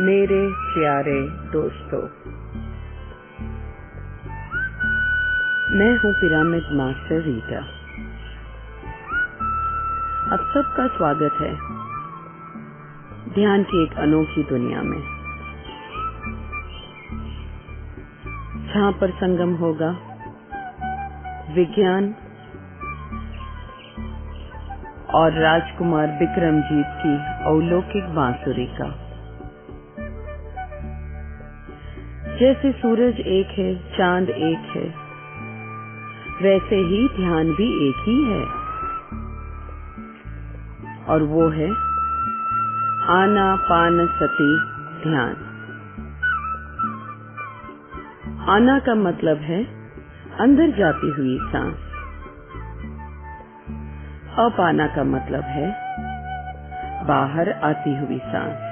मेरे प्यारे दोस्तों, मैं हूँ पिरामिड मास्टर रीटा। आप सबका स्वागत है ध्यान की एक अनोखी दुनिया में, जहाँ पर संगम होगा विज्ञान और राजकुमार बिक्रमजीत की अलौकिक बांसुरी का। जैसे सूरज एक है, चांद एक है, वैसे ही ध्यान भी एक ही है, और वो है आनापानसति ध्यान। आना का मतलब है अंदर जाती हुई सांस, अपाना का मतलब है बाहर आती हुई सांस।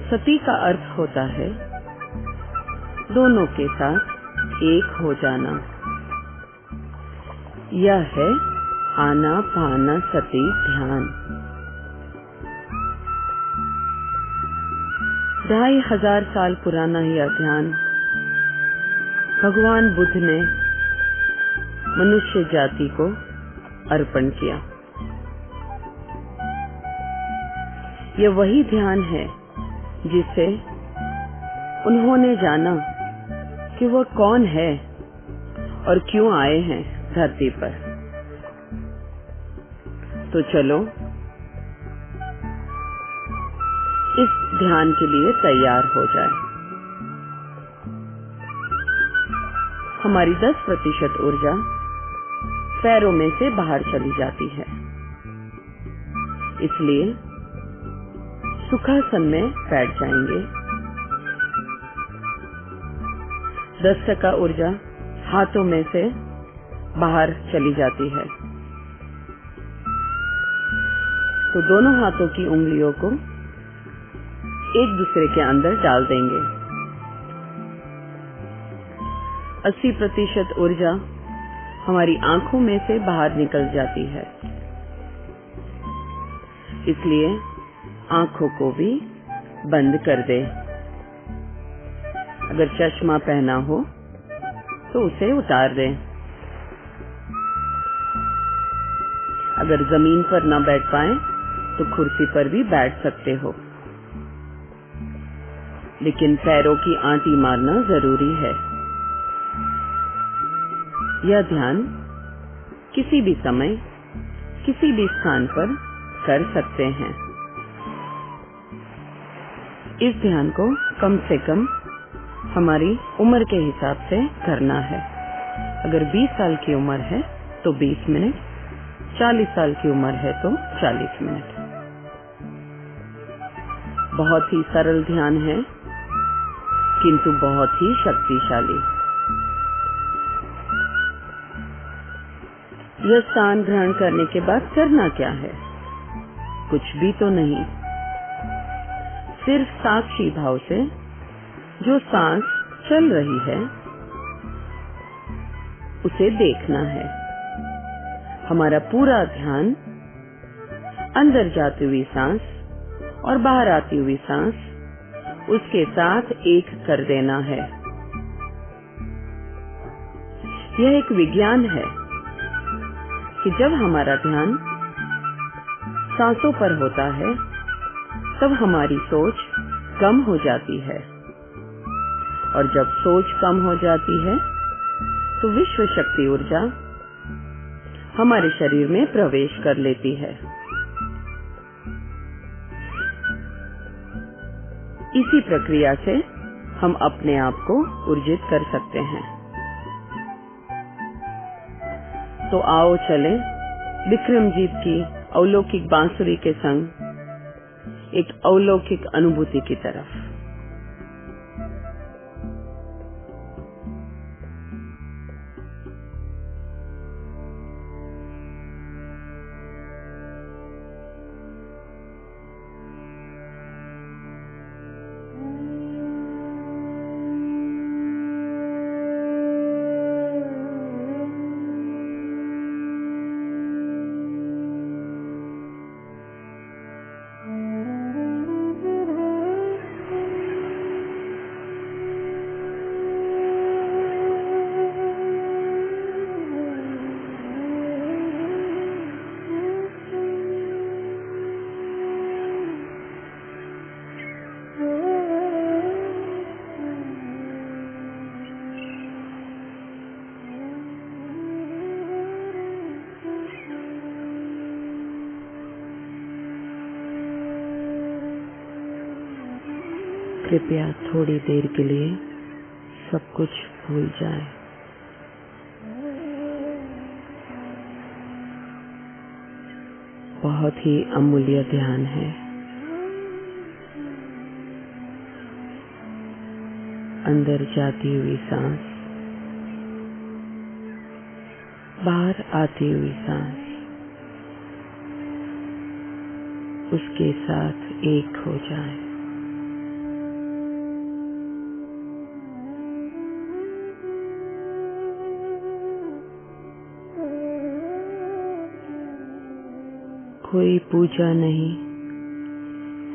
सती का अर्थ होता है दोनों के साथ एक हो जाना। यह है आनापानसति ध्यान। 2500 साल पुराना यह ध्यान भगवान बुद्ध ने मनुष्य जाति को अर्पण किया। यह वही ध्यान है जिसे उन्होंने जाना कि वह कौन है और क्यों आए हैं धरती पर। तो चलो इस ध्यान के लिए तैयार हो जाए। हमारी 10% ऊर्जा पैरों में से बाहर चली जाती है, इसलिए सुखासन में बैठ जाएंगे। 10% ऊर्जा हाथों में से बाहर चली जाती है, तो दोनों हाथों की उंगलियों को एक दूसरे के अंदर डाल देंगे। 80% ऊर्जा हमारी आंखों में से बाहर निकल जाती है, इसलिए आंखों को भी बंद कर दे। अगर चश्मा पहना हो तो उसे उतार दे। अगर जमीन पर न बैठ पाए तो कुर्सी पर भी बैठ सकते हो, लेकिन पैरों की आंटी मारना जरूरी है। यह ध्यान किसी भी समय, किसी भी स्थान पर कर सकते हैं। इस ध्यान को कम से कम हमारी उम्र के हिसाब से करना है। अगर 20 साल की उम्र है तो 20 मिनट, 40 साल की उम्र है तो 40 मिनट। बहुत ही सरल ध्यान है, किंतु बहुत ही शक्तिशाली। यह स्थान ग्रहण करने के बाद करना क्या है? कुछ भी तो नहीं, सिर्फ साक्षी भाव से जो सांस चल रही है उसे देखना है। हमारा पूरा ध्यान अंदर जाती हुई सांस और बाहर आती हुई सांस, उसके साथ एक कर देना है। यह एक विज्ञान है कि जब हमारा ध्यान सांसों पर होता है तब हमारी सोच कम हो जाती है, और जब सोच कम हो जाती है तो विश्व शक्ति ऊर्जा हमारे शरीर में प्रवेश कर लेती है। इसी प्रक्रिया से हम अपने आप को ऊर्जित कर सकते हैं। तो आओ चलें बिक्रमजीत की अलौकिक बांसुरी के संग एक अलौकिक अनुभूति की तरफ। कृपया थोड़ी देर के लिए सब कुछ भूल जाए। बहुत ही अमूल्य ध्यान है। अंदर जाती हुई सांस, बाहर आती हुई सांस, उसके साथ एक हो जाए। कोई पूजा नहीं,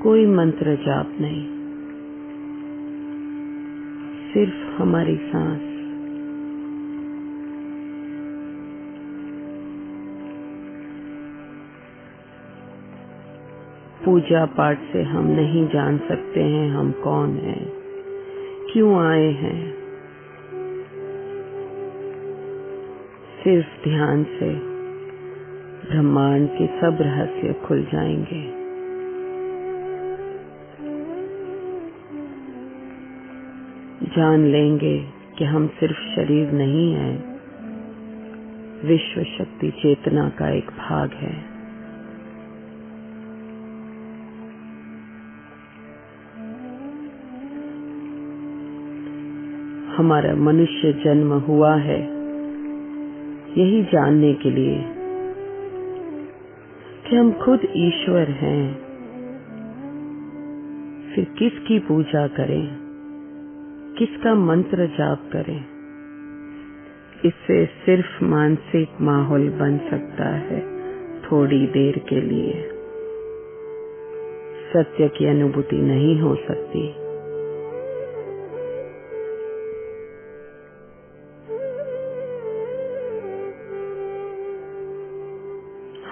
कोई मंत्र जाप नहीं, सिर्फ हमारी सांस। पूजा पाठ से हम नहीं जान सकते हैं हम कौन हैं, क्यों आए हैं। सिर्फ ध्यान से ब्रह्मांड के सब रहस्य खुल जाएंगे। जान लेंगे कि हम सिर्फ शरीर नहीं हैं, विश्व शक्ति चेतना का एक भाग है। हमारा मनुष्य जन्म हुआ है यही जानने के लिए कि हम खुद ईश्वर हैं। फिर किसकी पूजा करें, किसका मंत्र जाप करें। इससे सिर्फ मानसिक माहौल बन सकता है थोड़ी देर के लिए। सत्य की अनुभूति नहीं हो सकती।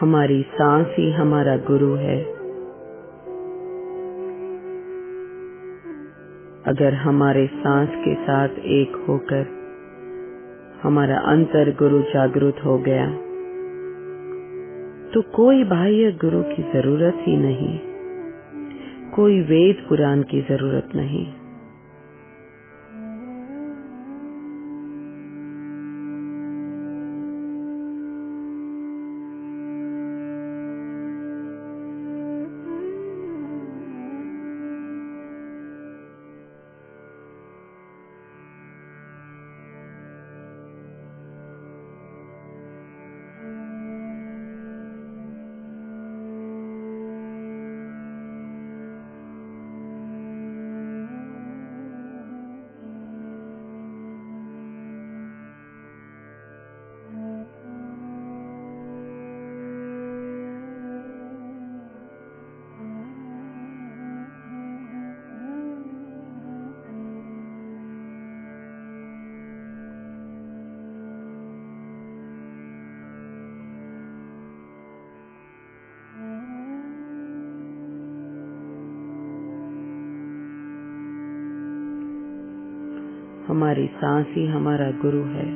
हमारी सांस ही हमारा गुरु है। अगर हमारे सांस के साथ एक होकर हमारा अंतर गुरु जागृत हो गया तो कोई बाह्य गुरु की जरूरत ही नहीं, कोई वेद पुराण की जरूरत नहीं। हमारी सांस ही हमारा गुरु है।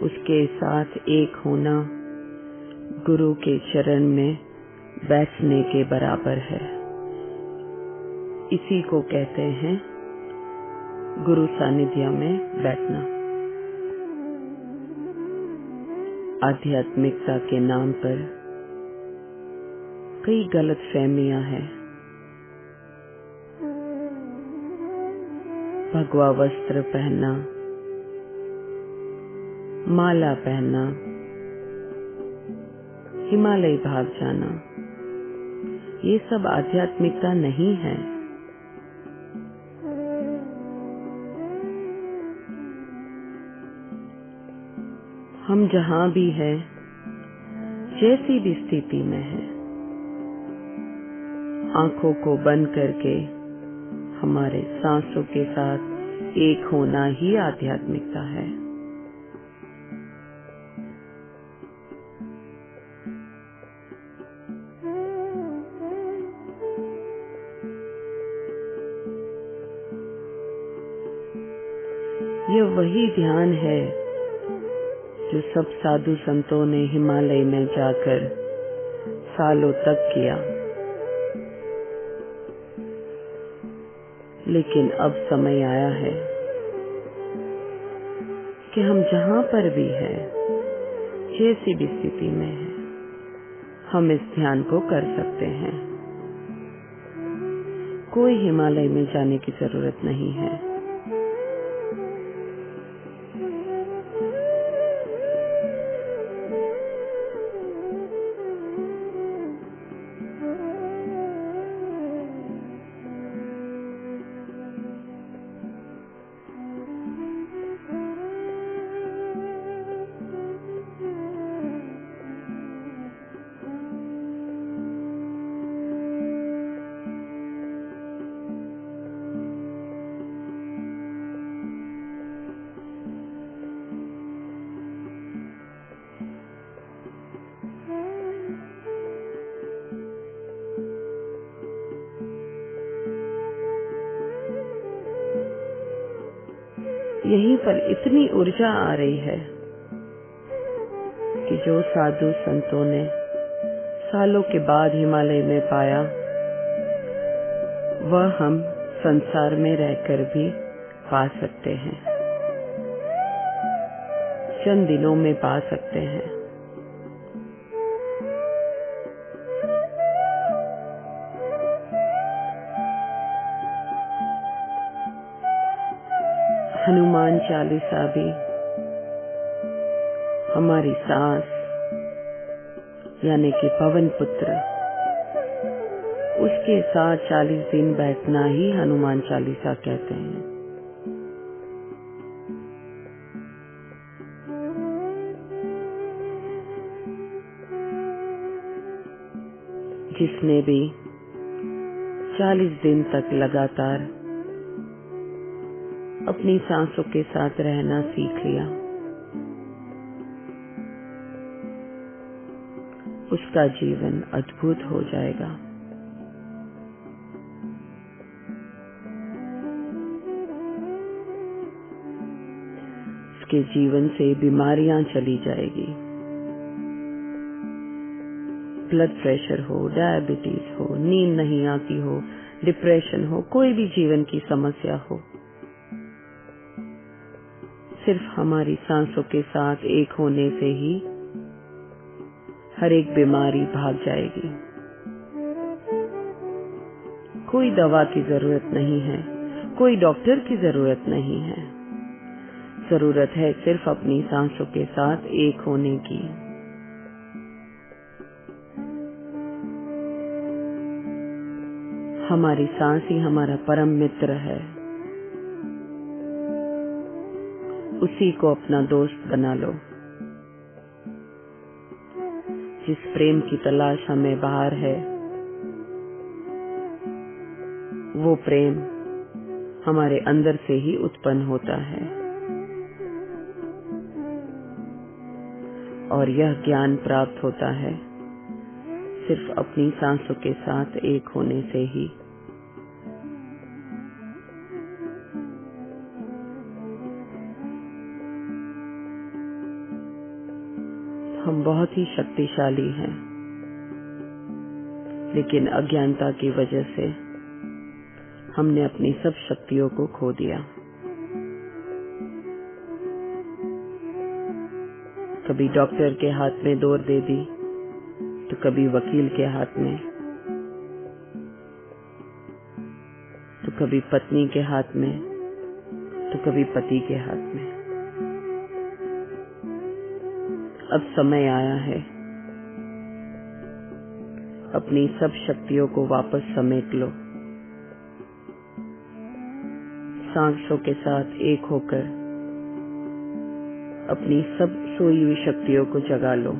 उसके साथ एक होना गुरु के चरण में बैठने के बराबर है। इसी को कहते हैं गुरु सानिध्य में बैठना। आध्यात्मिकता के नाम पर कई गलतफहमियां हैं। भगवा वस्त्र पहनना, माला पहनना, हिमालय भाग जाना, ये सब आध्यात्मिकता नहीं है। हम जहां भी हैं, जैसी भी स्थिति में हैं, आंखों को बंद करके हमारे सांसों के साथ एक होना ही आध्यात्मिकता है। यह वही ध्यान है जो सब साधु संतों ने हिमालय में जाकर सालों तक किया। लेकिन अब समय आया है कि हम जहां पर भी हैं, जैसी भी स्थिति में हैं, हम इस ध्यान को कर सकते हैं। कोई हिमालय में जाने की जरूरत नहीं है। यहीं पर इतनी ऊर्जा आ रही है कि जो साधु संतों ने सालों के बाद हिमालय में पाया, वह हम संसार में रहकर भी पा सकते हैं, चंद दिनों में पा सकते हैं। हनुमान चालीसा भी हमारी सास यानी कि पवन पुत्र, उसके साथ 40 दिन बैठना ही हनुमान चालीसा कहते हैं। जिसने भी 40 दिन तक लगातार अपनी सांसों के साथ रहना सीख लिया, उसका जीवन अद्भुत हो जाएगा। उसके जीवन से बीमारियां चली जाएगी। ब्लड प्रेशर हो, डायबिटीज हो, नींद नहीं आती हो, डिप्रेशन हो, कोई भी जीवन की समस्या हो, सिर्फ हमारी सांसों के साथ एक होने से ही हर एक बीमारी भाग जाएगी। कोई दवा की जरूरत नहीं है, कोई डॉक्टर की जरूरत नहीं है। जरूरत है सिर्फ अपनी सांसों के साथ एक होने की। हमारी सांस ही हमारा परम मित्र है। उसी को अपना दोस्त बना लो। जिस प्रेम की तलाश हमें बाहर है, वो प्रेम हमारे अंदर से ही उत्पन्न होता है। और यह ज्ञान प्राप्त होता है सिर्फ अपनी सांसों के साथ एक होने से ही। हम बहुत ही शक्तिशाली हैं, लेकिन अज्ञानता की वजह से हमने अपनी सब शक्तियों को खो दिया। कभी डॉक्टर के हाथ में दौड़ दे दी, तो कभी वकील के हाथ में, तो कभी पत्नी के हाथ में, तो कभी पति के हाथ में। अब समय आया है अपनी सब शक्तियों को वापस समेट लो। सांसों के साथ एक होकर अपनी सब सोई हुई शक्तियों को जगा लो।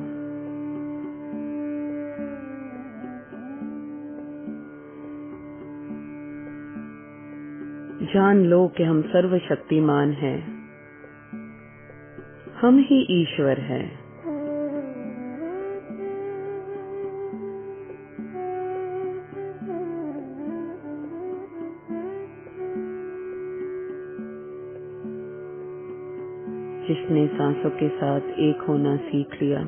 जान लो कि हम सर्वशक्तिमान हैं, हम ही ईश्वर हैं। जिसने सांसों के साथ एक होना सीख लिया,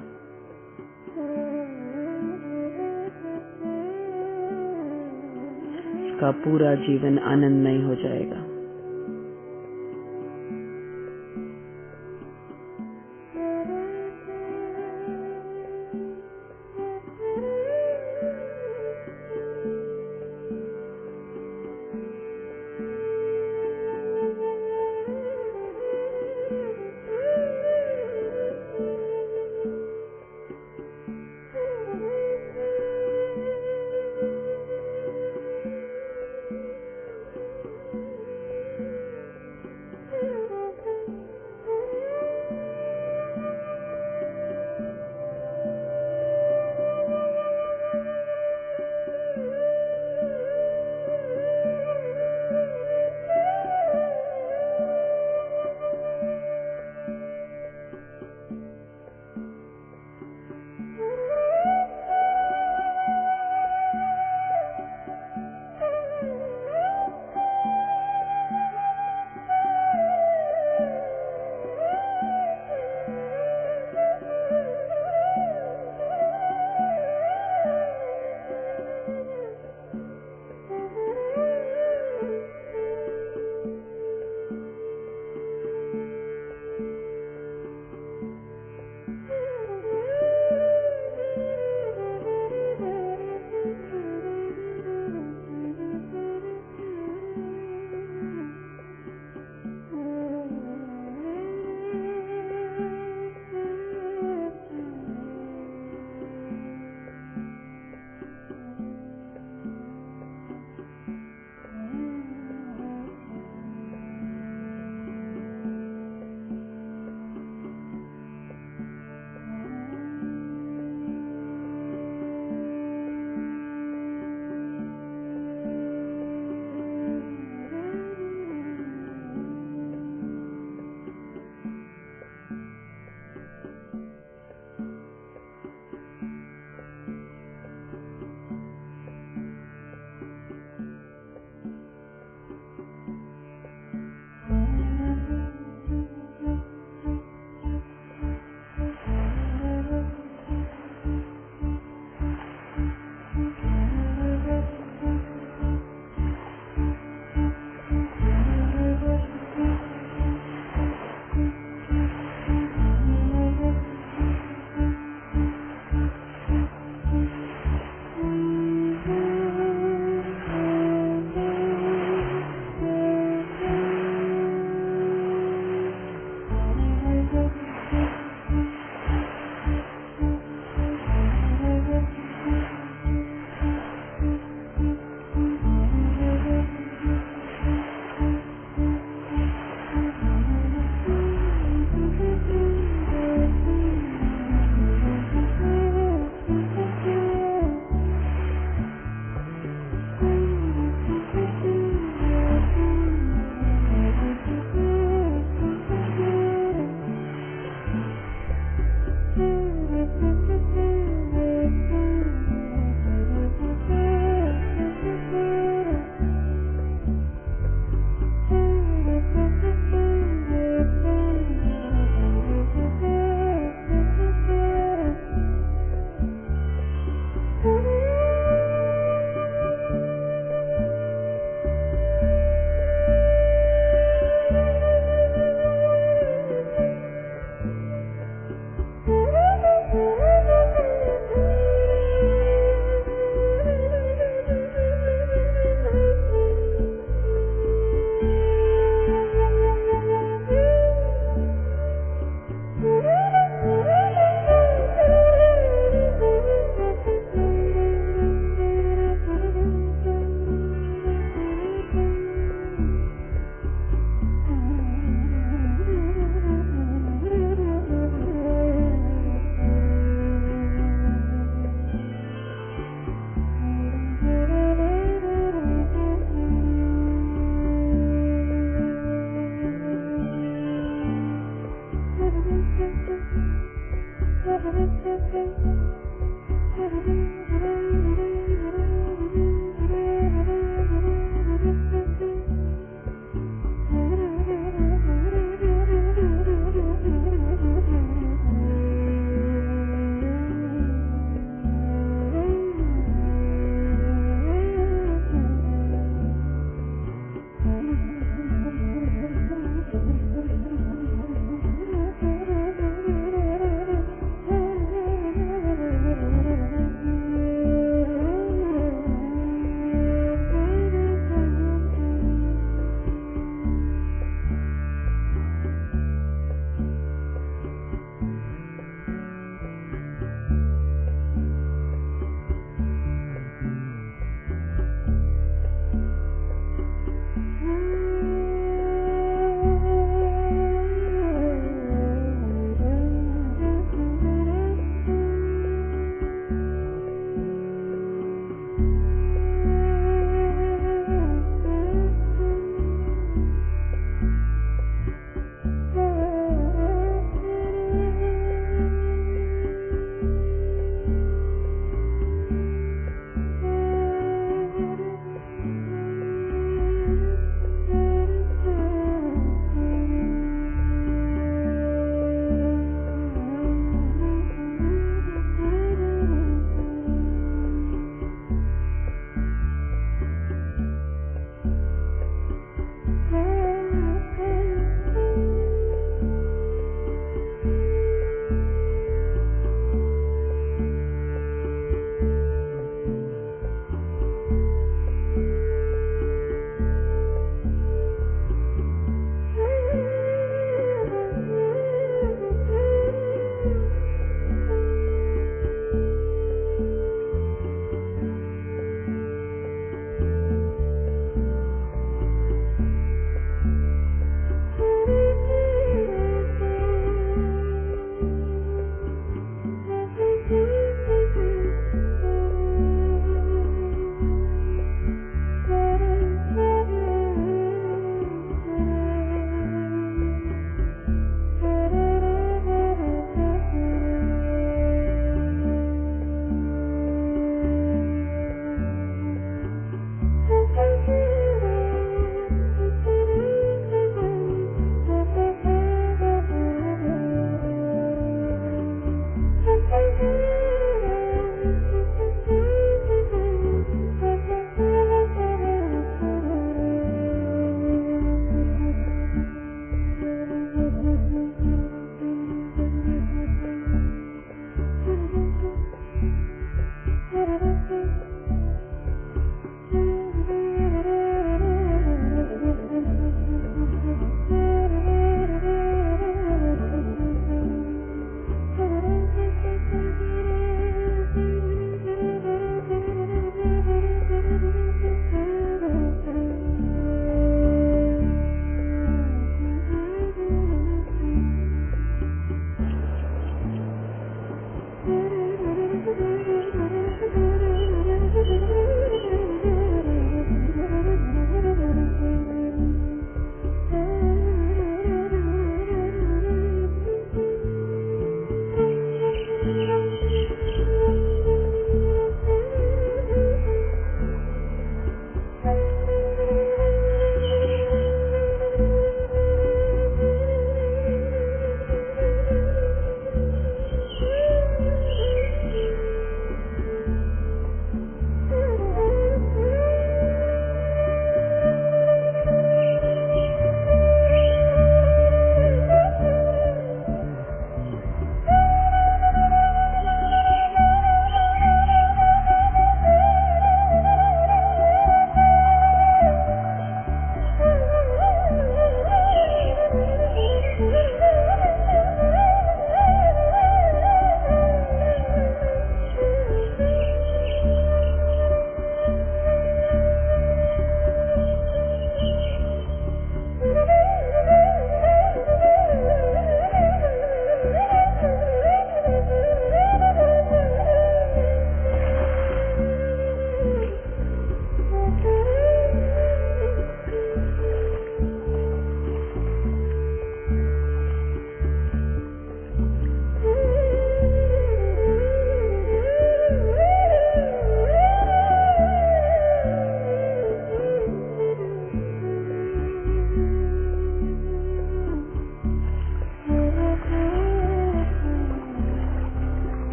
आपका पूरा जीवन आनंदमय हो जाएगा।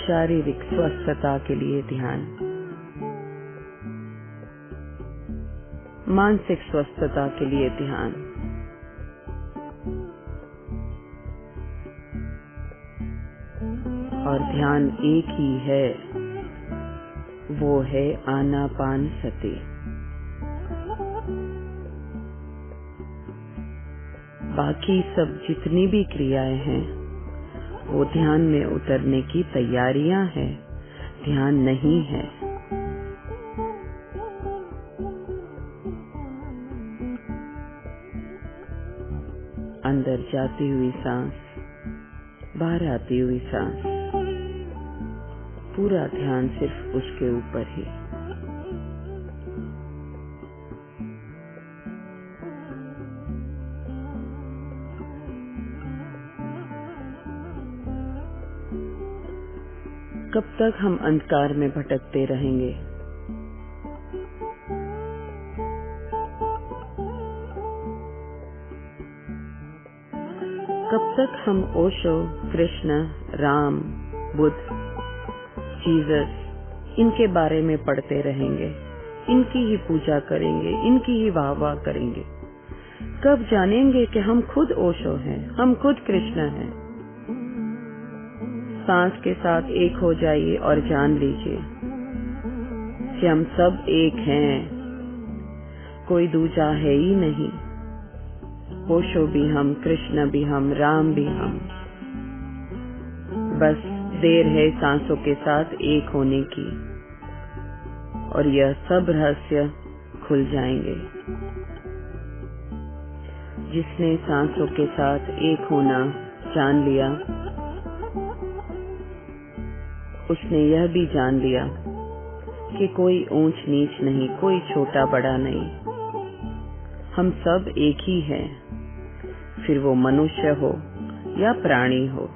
शारीरिक स्वस्थता के लिए ध्यान, मानसिक स्वस्थता के लिए ध्यान, और ध्यान एक ही है, वो है आनापानसति। बाकी सब जितनी भी क्रियाएं हैं वो ध्यान में उतरने की तैयारियां हैं, ध्यान नहीं है। अंदर जाती हुई सांस, बाहर आती हुई सांस, पूरा ध्यान सिर्फ उसके ऊपर ही। कब तक हम अंधकार में भटकते रहेंगे? कब तक हम ओशो, कृष्ण, राम, बुद्ध, जीसस इनके बारे में पढ़ते रहेंगे, इनकी ही पूजा करेंगे, इनकी ही वाह करेंगे? कब जानेंगे कि हम खुद ओशो हैं, हम खुद कृष्ण हैं? सांस के साथ एक हो जाइए और जान लीजिए कि हम सब एक हैं, कोई दूजा है ही नहीं। ओशो भी हम, कृष्ण भी हम, राम भी हम। बस देर है सांसों के साथ एक होने की, और यह सब रहस्य खुल जाएंगे। जिसने सांसों के साथ एक होना जान लिया, उसने यह भी जान लिया कि कोई ऊंच नीच नहीं, कोई छोटा बड़ा नहीं, हम सब एक ही हैं, फिर वो मनुष्य हो या प्राणी हो।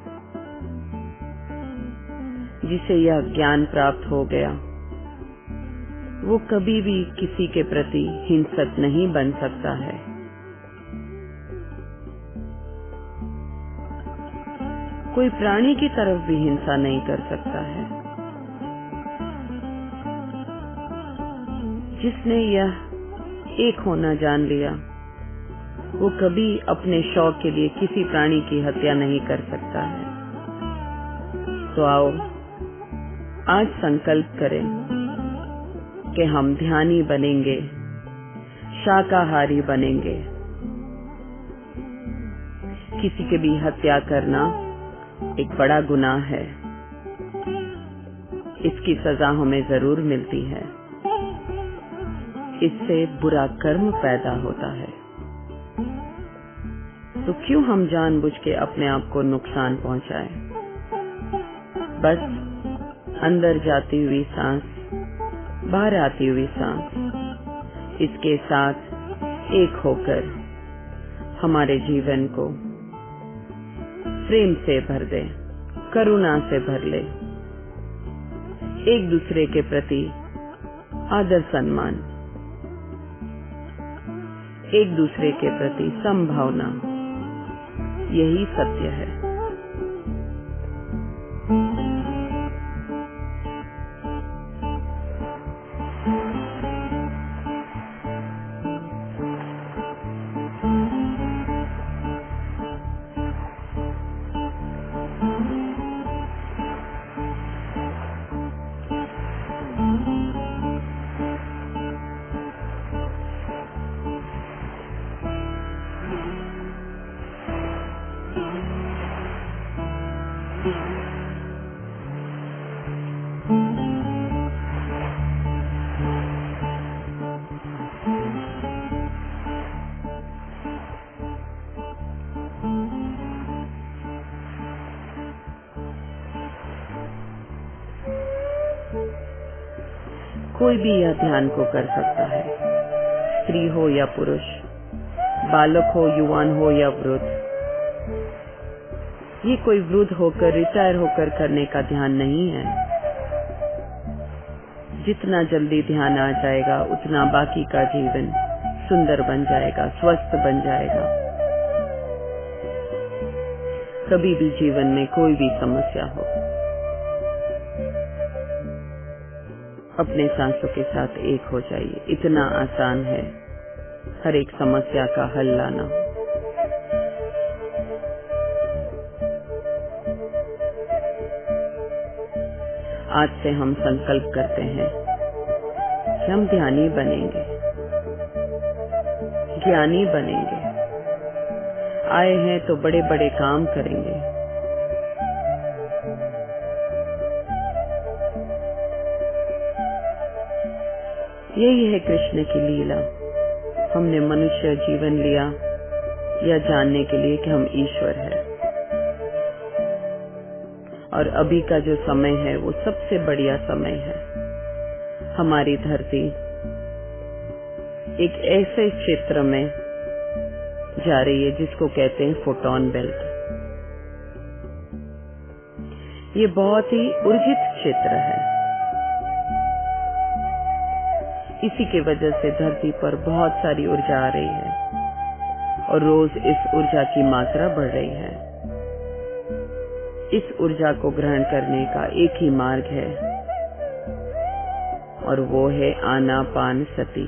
जिसे यह ज्ञान प्राप्त हो गया, वो कभी भी किसी के प्रति हिंसक नहीं बन सकता है। कोई प्राणी की तरफ भी हिंसा नहीं कर सकता है। जिसने यह एक होना जान लिया, वो कभी अपने शौक के लिए किसी प्राणी की हत्या नहीं कर सकता है। तो आओ आज संकल्प करें कि हम ध्यानी बनेंगे, शाकाहारी बनेंगे। किसी की भी हत्या करना एक बड़ा गुनाह है, इसकी सजा हमें जरूर मिलती है। इससे बुरा कर्म पैदा होता है, तो क्यों हम जानबूझ के अपने आप को नुकसान पहुंचाएं? बस अंदर जाती हुई सांस, बाहर आती हुई सांस, इसके साथ एक होकर हमारे जीवन को प्रेम से भर दे, करुणा से भर ले। एक दूसरे के प्रति आदर सम्मान, एक दूसरे के प्रति संभावना, यही सत्य है। कोई भी यह ध्यान को कर सकता है, स्त्री हो या पुरुष, बालक हो, युवान हो या वृद्ध। ये कोई वृद्ध होकर, रिटायर होकर करने का ध्यान नहीं है। जितना जल्दी ध्यान आ जाएगा, उतना बाकी का जीवन सुंदर बन जाएगा, स्वस्थ बन जाएगा। कभी भी जीवन में कोई भी समस्या हो, अपने सांसों के साथ एक हो जाइए। इतना आसान है हर एक समस्या का हल लाना। आज से हम संकल्प करते हैं कि हम ध्यानी बनेंगे, ज्ञानी बनेंगे। आए हैं तो बड़े बड़े काम करेंगे। यही है कृष्ण की लीला। हमने मनुष्य जीवन लिया यह जानने के लिए कि हम ईश्वर है, और अभी का जो समय है वो सबसे बढ़िया समय है। हमारी धरती एक ऐसे क्षेत्र में जा रही है जिसको कहते हैं फोटोन बेल्ट। ये बहुत ही ऊर्जित क्षेत्र है। इसी के वजह से धरती पर बहुत सारी ऊर्जा आ रही है और रोज इस ऊर्जा की मात्रा बढ़ रही है। इस ऊर्जा को ग्रहण करने का एक ही मार्ग है और वो है आनापानसति।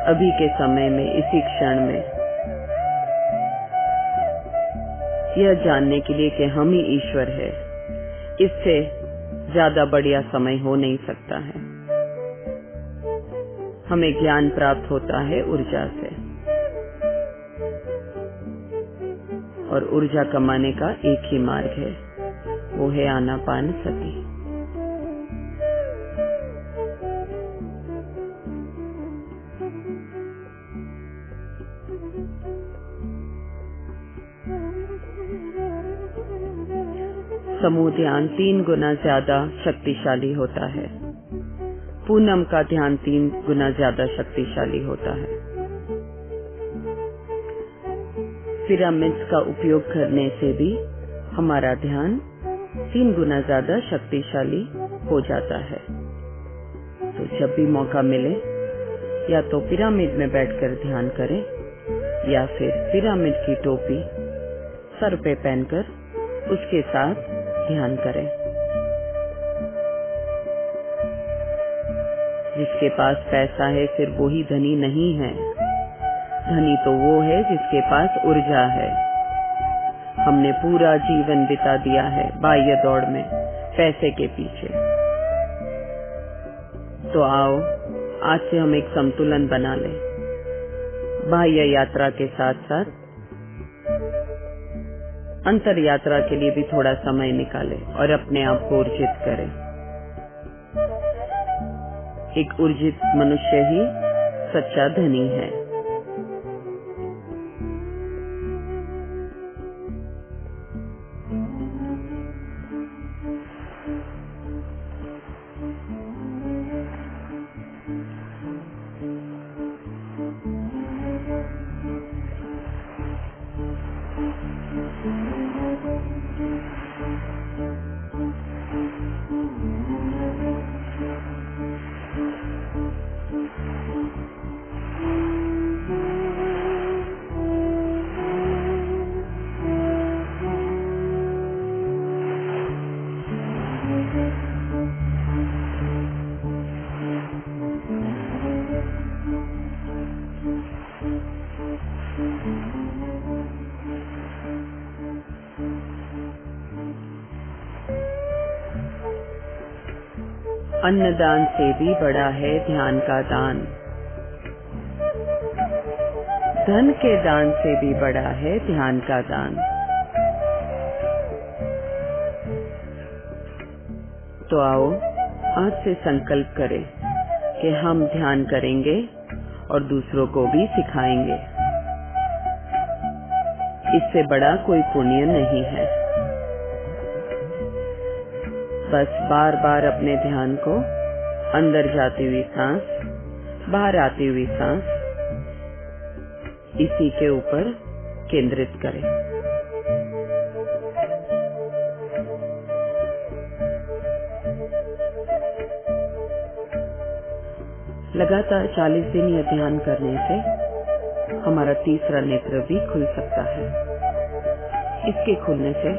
अभी के समय में, इसी क्षण में यह जानने के लिए कि हम ही ईश्वर है, इससे ज्यादा बढ़िया समय हो नहीं सकता है। हमें ज्ञान प्राप्त होता है ऊर्जा से, और ऊर्जा कमाने का एक ही मार्ग है, वो है आनापानसति। समूह ध्यान 3 गुना ज्यादा शक्तिशाली होता है। पूनम का ध्यान 3 गुना ज्यादा शक्तिशाली होता है। पिरामिड्स का उपयोग करने से भी हमारा ध्यान 3 गुना ज्यादा शक्तिशाली हो जाता है। तो जब भी मौका मिले, या तो पिरामिड में बैठकर ध्यान करें, या फिर पिरामिड की टोपी सर पे पहनकर उसके साथ ध्यान करें। जिसके पास पैसा है सिर्फ वो ही धनी नहीं है। धनी तो वो है जिसके पास ऊर्जा है। हमने पूरा जीवन बिता दिया है बाह्य दौड़ में, पैसे के पीछे। तो आओ आज से हम एक संतुलन बना लें। बाह्य यात्रा के साथ साथ अंतर यात्रा के लिए भी थोड़ा समय निकालें और अपने आप को ऊर्जित करें। एक ऊर्जित मनुष्य ही सच्चा धनी है। अन्नदान से भी बड़ा है ध्यान का दान। धन के दान से भी बड़ा है ध्यान का दान। तो आओ आज से संकल्प करें कि हम ध्यान करेंगे और दूसरों को भी सिखाएंगे। इससे बड़ा कोई पुण्य नहीं है। बस बार बार अपने ध्यान को अंदर जाती हुई सांस, बाहर आती हुई सांस, इसी के ऊपर केंद्रित करें। लगातार 40 दिन यह ध्यान करने से हमारा तीसरा नेत्र भी खुल सकता है। इसके खुलने से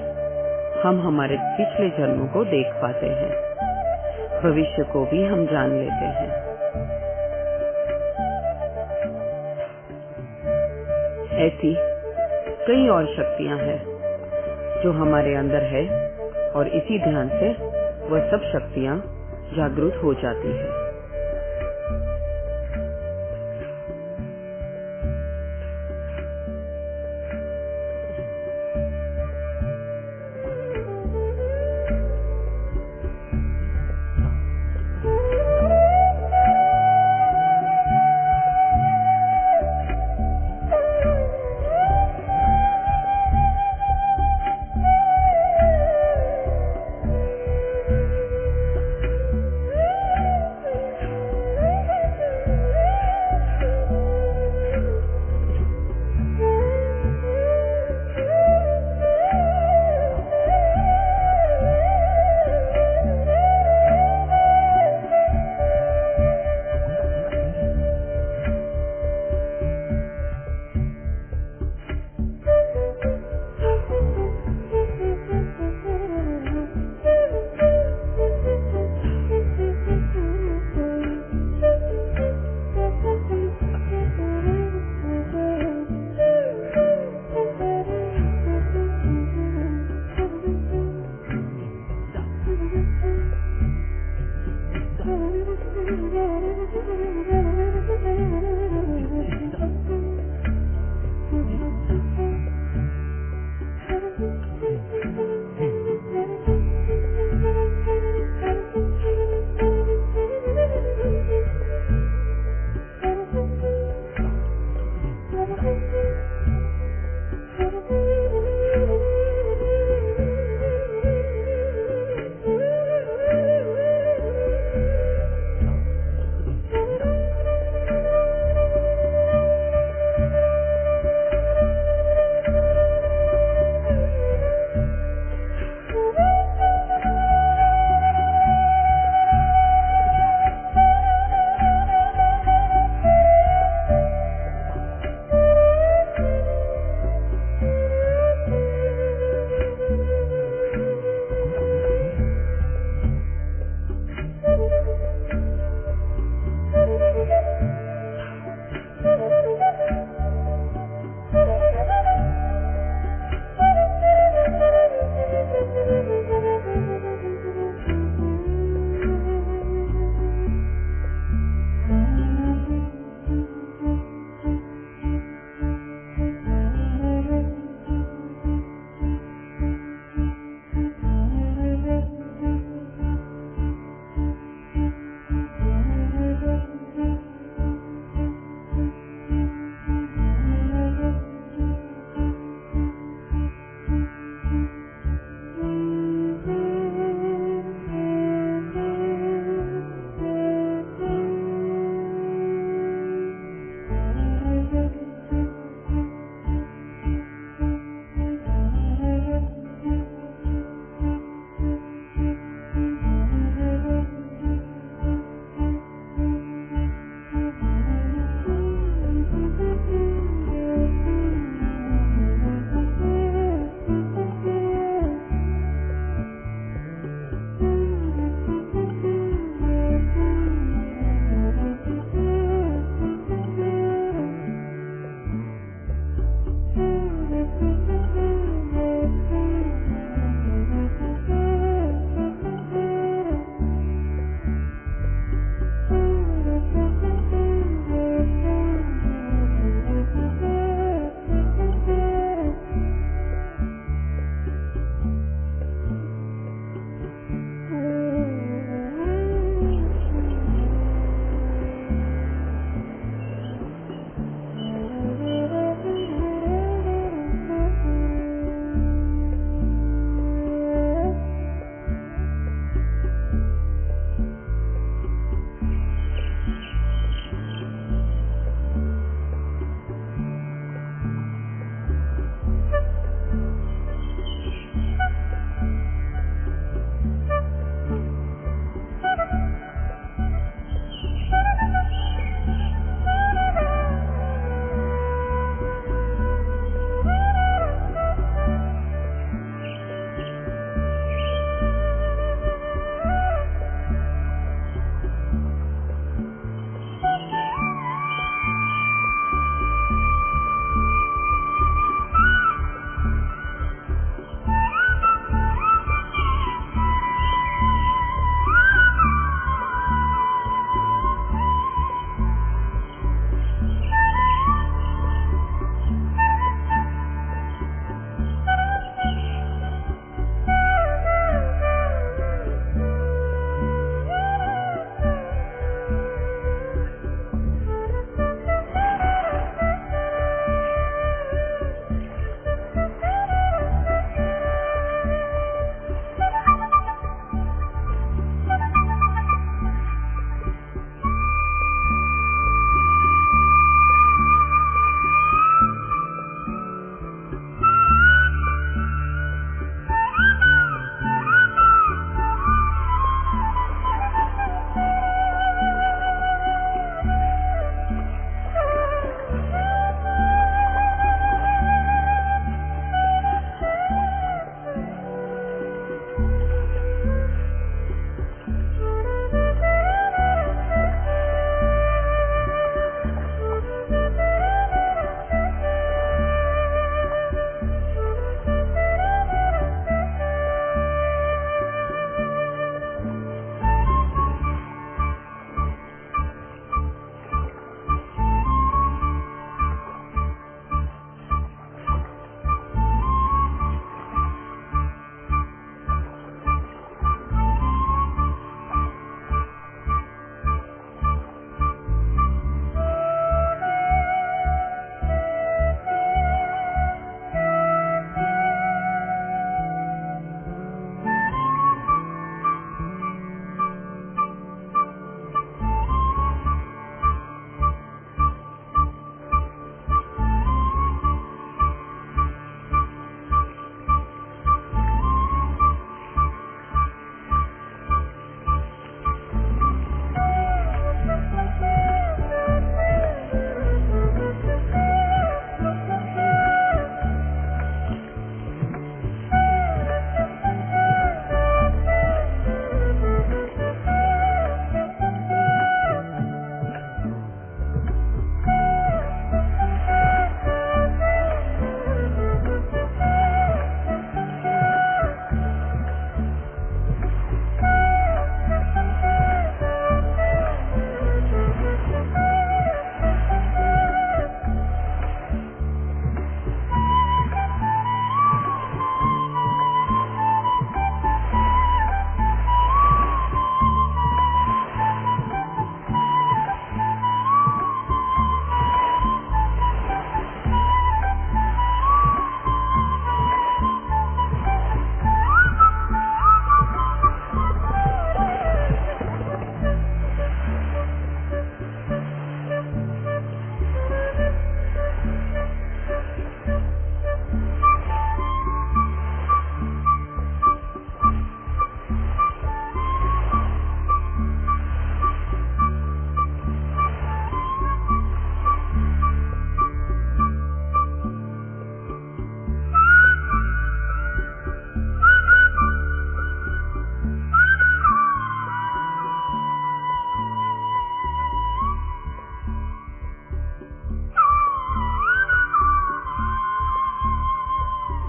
हम हमारे पिछले जन्मों को देख पाते हैं, भविष्य को भी हम जान लेते हैं। ऐसी कई और शक्तियां हैं जो हमारे अंदर है और इसी ध्यान से वह सब शक्तियां जागृत हो जाती है।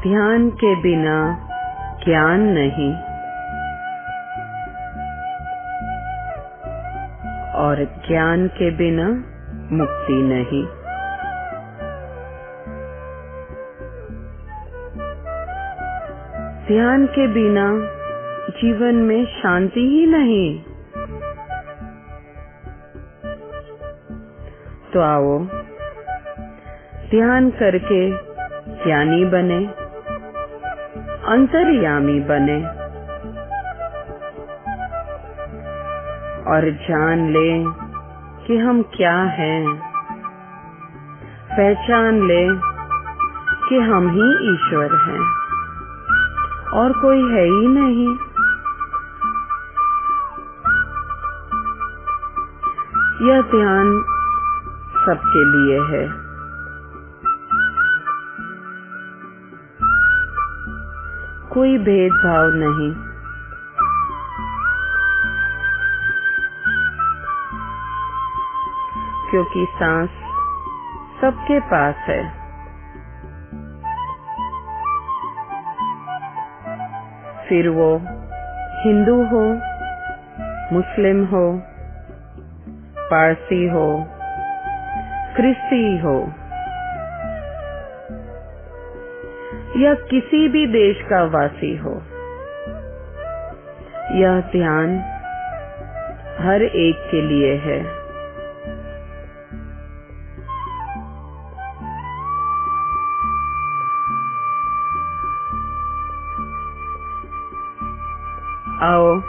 ध्यान के बिना ज्ञान नहीं और ज्ञान के बिना मुक्ति नहीं। ध्यान के बिना जीवन में शांति ही नहीं। तो आओ ध्यान करके ज्ञानी बने, अंतर्यामी बने और जान ले कि हम क्या हैं। पहचान ले कि हम ही ईश्वर हैं और कोई है ही नहीं। यह ध्यान सबके लिए है। कोई भेदभाव नहीं। क्योंकि सांस सबके पास है। फिर वो हिंदू हो, मुस्लिम हो, पारसी हो, ख्रिस्ती हो या किसी भी देश का वासी हो, यह ध्यान हर एक के लिए है। आओ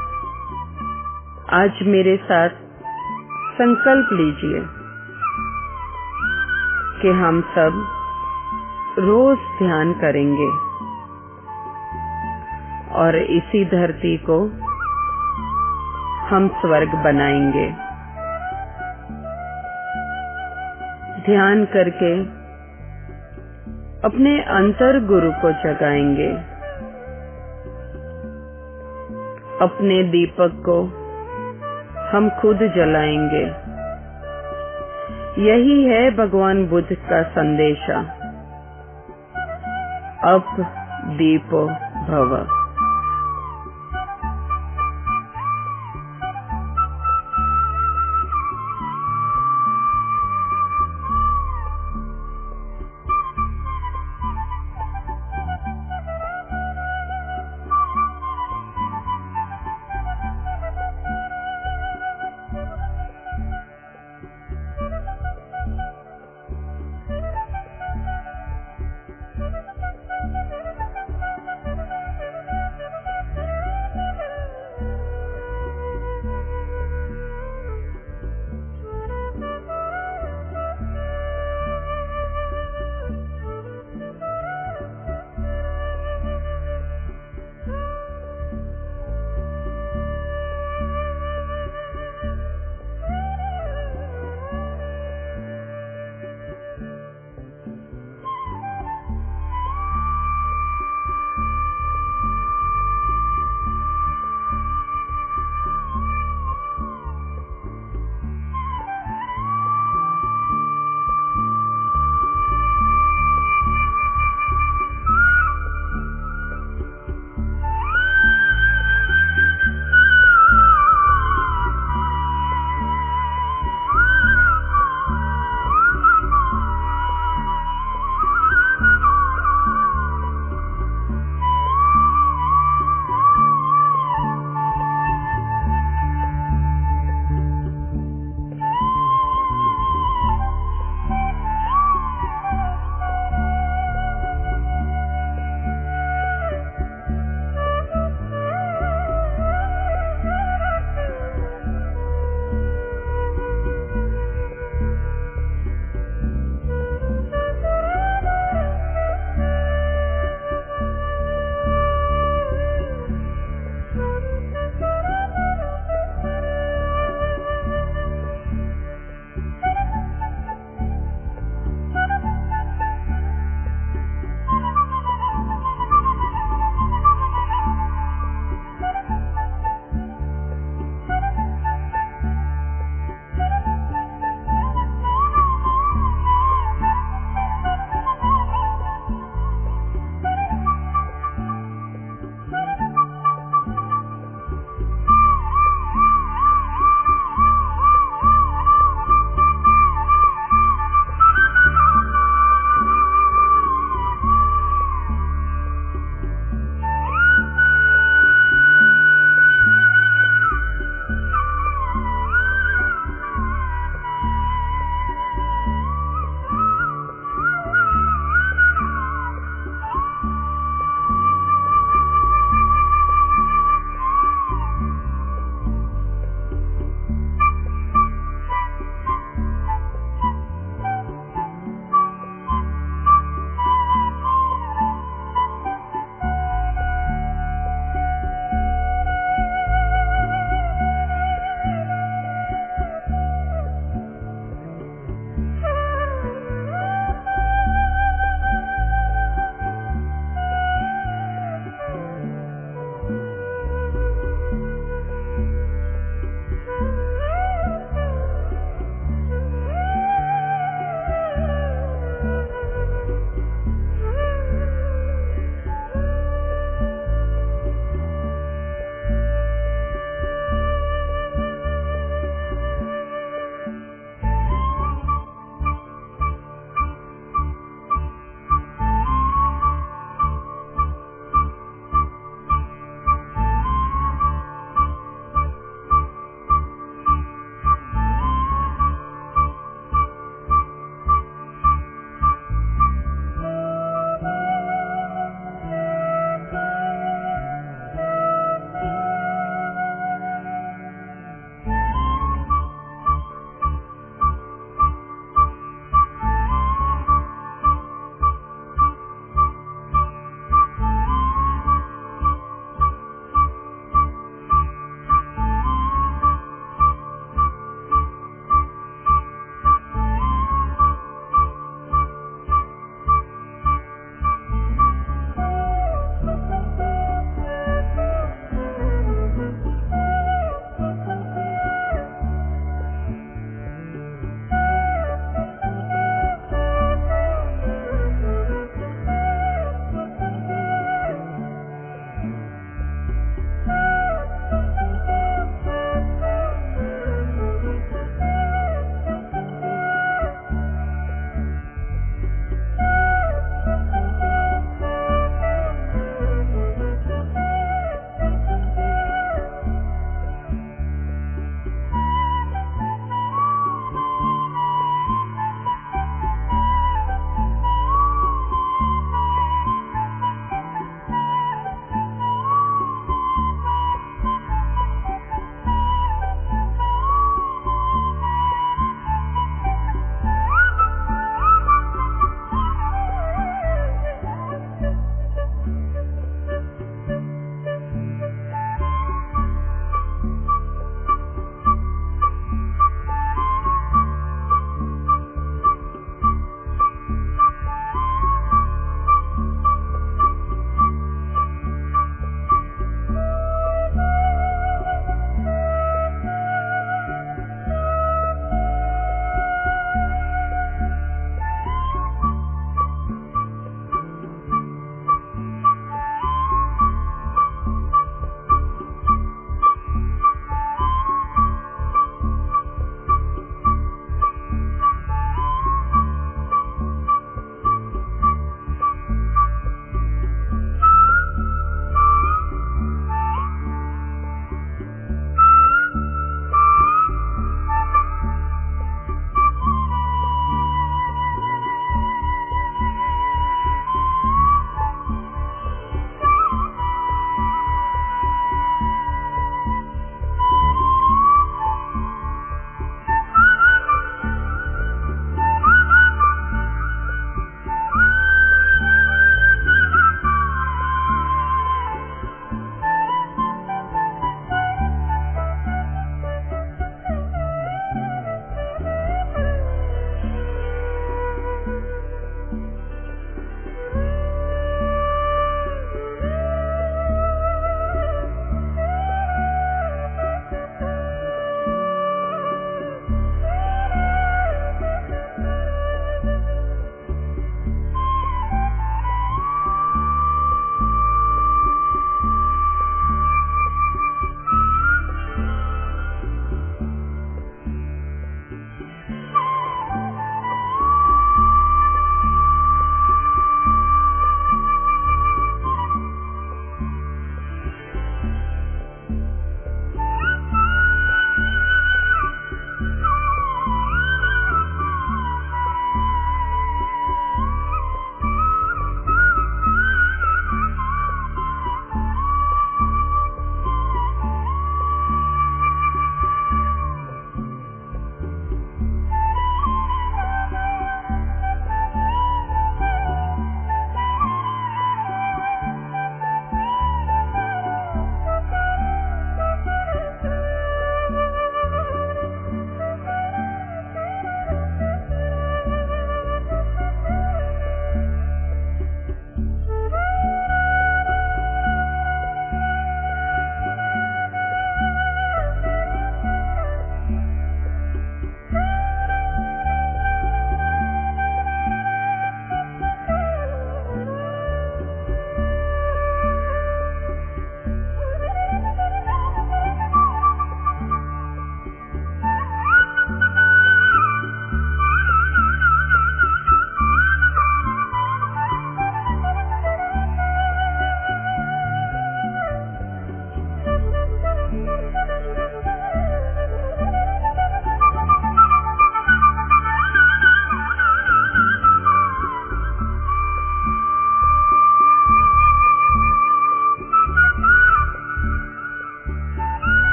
आज मेरे साथ संकल्प लीजिए कि हम सब रोज ध्यान करेंगे और इसी धरती को हम स्वर्ग बनाएंगे। ध्यान करके अपने अंतर गुरु को जगाएंगे। अपने दीपक को हम खुद जलाएंगे। यही है भगवान बुद्ध का संदेशा, अप दीपो भव।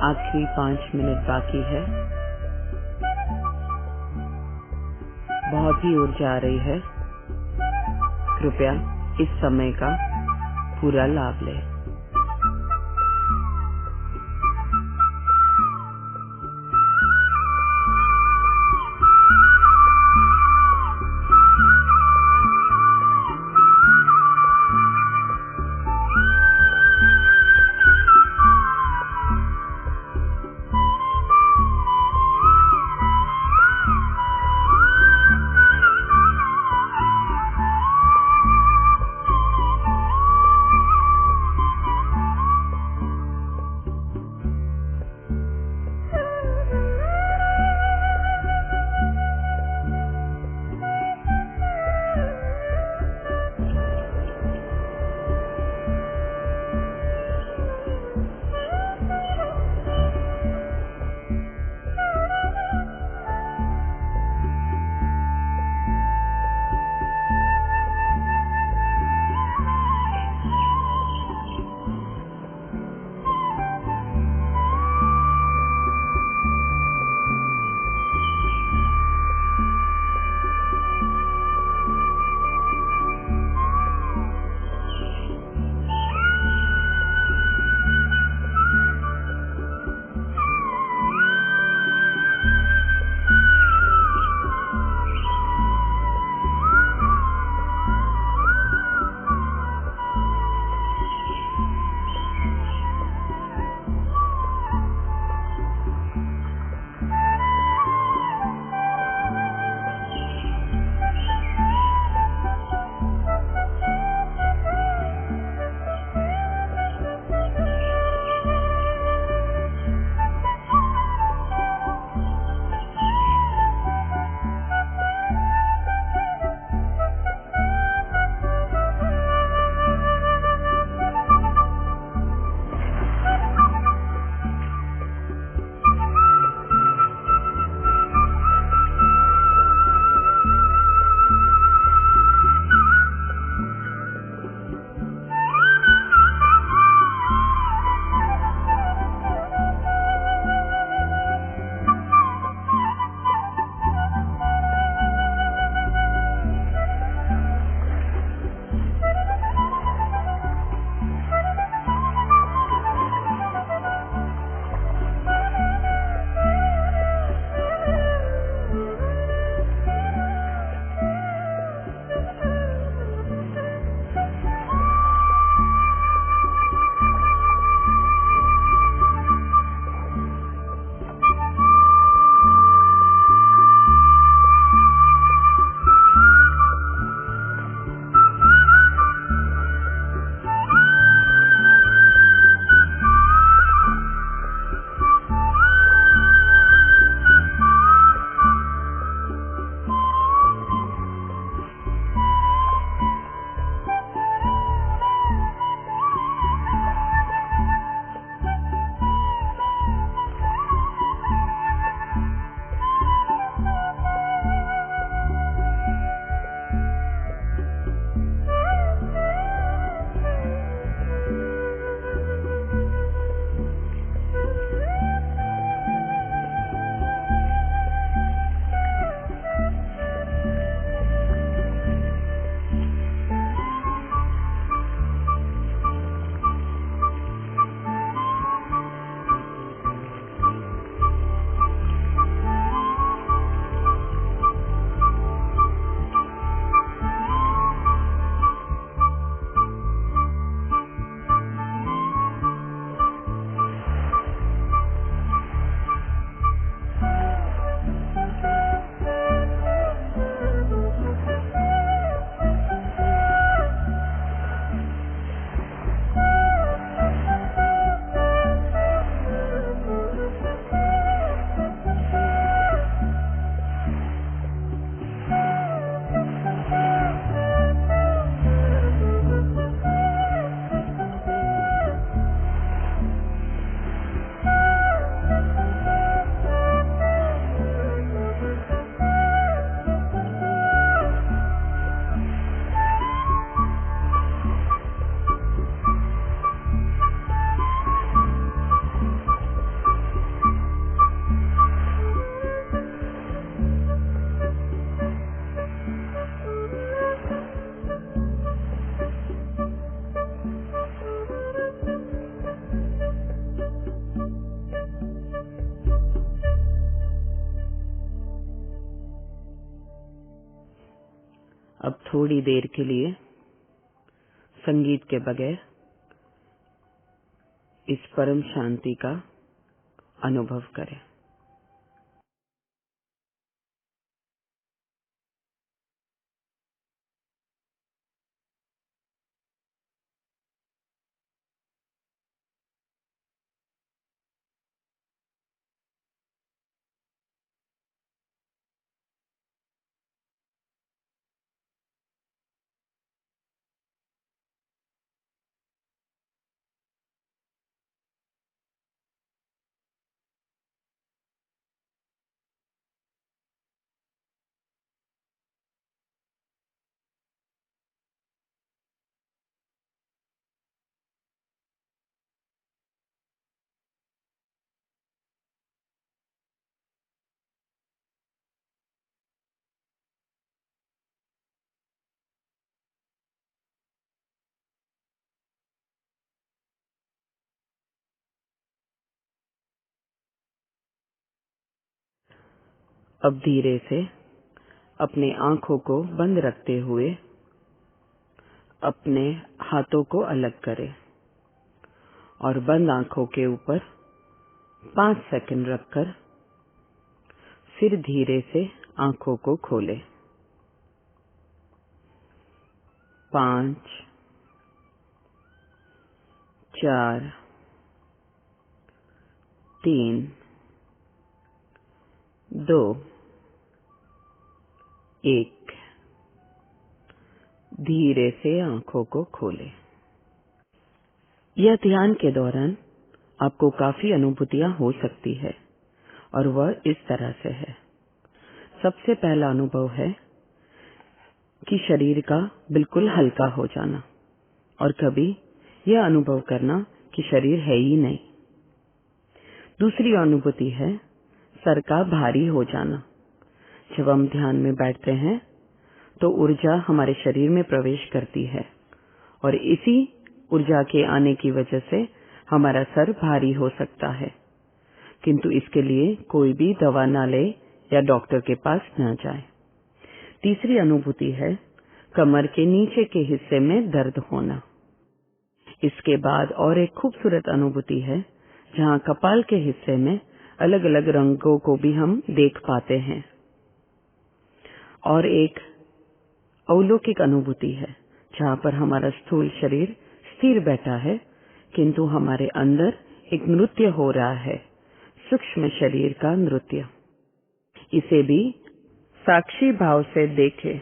आखिरी 5 मिनट बाकी है। बहुत ही ऊर्जा आ रही है। कृपया इस समय का पूरा लाभ लें। अब थोड़ी देर के लिए संगीत के बगैर इस परम शांति का अनुभव करें। अब धीरे से अपने आंखों को बंद रखते हुए अपने हाथों को अलग करें और बंद आंखों के ऊपर 5 सेकंड रखकर फिर धीरे से आंखों को खोलें। 5, 4, 3, 2, 1। धीरे से आंखों को खोलें। यह ध्यान के दौरान आपको काफी अनुभूतियां हो सकती है और वह इस तरह से है। सबसे पहला अनुभव है कि शरीर का बिल्कुल हल्का हो जाना और कभी यह अनुभव करना कि शरीर है ही नहीं। दूसरी अनुभूति है सर का भारी हो जाना। जब हम ध्यान में बैठते हैं तो ऊर्जा हमारे शरीर में प्रवेश करती है और इसी ऊर्जा के आने की वजह से हमारा सर भारी हो सकता है, किंतु इसके लिए कोई भी दवा ना ले या डॉक्टर के पास ना जाए। तीसरी अनुभूति है कमर के नीचे के हिस्से में दर्द होना। इसके बाद और एक खूबसूरत अनुभूति है जहां कपाल के हिस्से में अलग अलग रंगों को भी हम देख पाते हैं। और एक अलौकिक अनुभूति है जहां पर हमारा स्थूल शरीर स्थिर बैठा है, किंतु हमारे अंदर एक नृत्य हो रहा है, सूक्ष्म शरीर का नृत्य। इसे भी साक्षी भाव से देखें।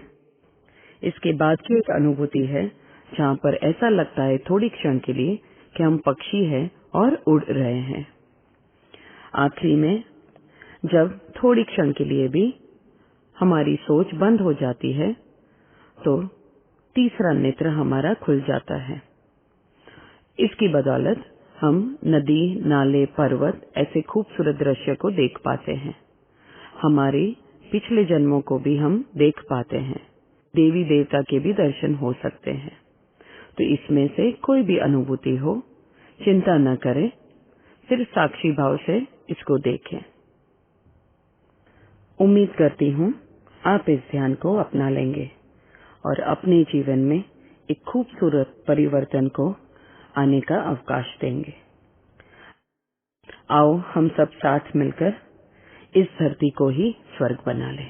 इसके बाद की एक अनुभूति है जहां पर ऐसा लगता है थोड़ी क्षण के लिए कि हम पक्षी हैं और उड़ रहे हैं। आखिरी में जब थोड़ी क्षण के लिए भी हमारी सोच बंद हो जाती है तो तीसरा नेत्र हमारा खुल जाता है। इसकी बदौलत हम नदी, नाले, पर्वत ऐसे खूबसूरत दृश्य को देख पाते हैं। हमारे पिछले जन्मों को भी हम देख पाते हैं। देवी देवता के भी दर्शन हो सकते हैं। तो इसमें से कोई भी अनुभूति हो, चिंता न करें, सिर्फ साक्षी भाव से इसको देखें। उम्मीद करती हूँ आप इस ध्यान को अपना लेंगे और अपने जीवन में एक खूबसूरत परिवर्तन को आने का अवकाश देंगे। आओ हम सब साथ मिलकर इस धरती को ही स्वर्ग बना लें।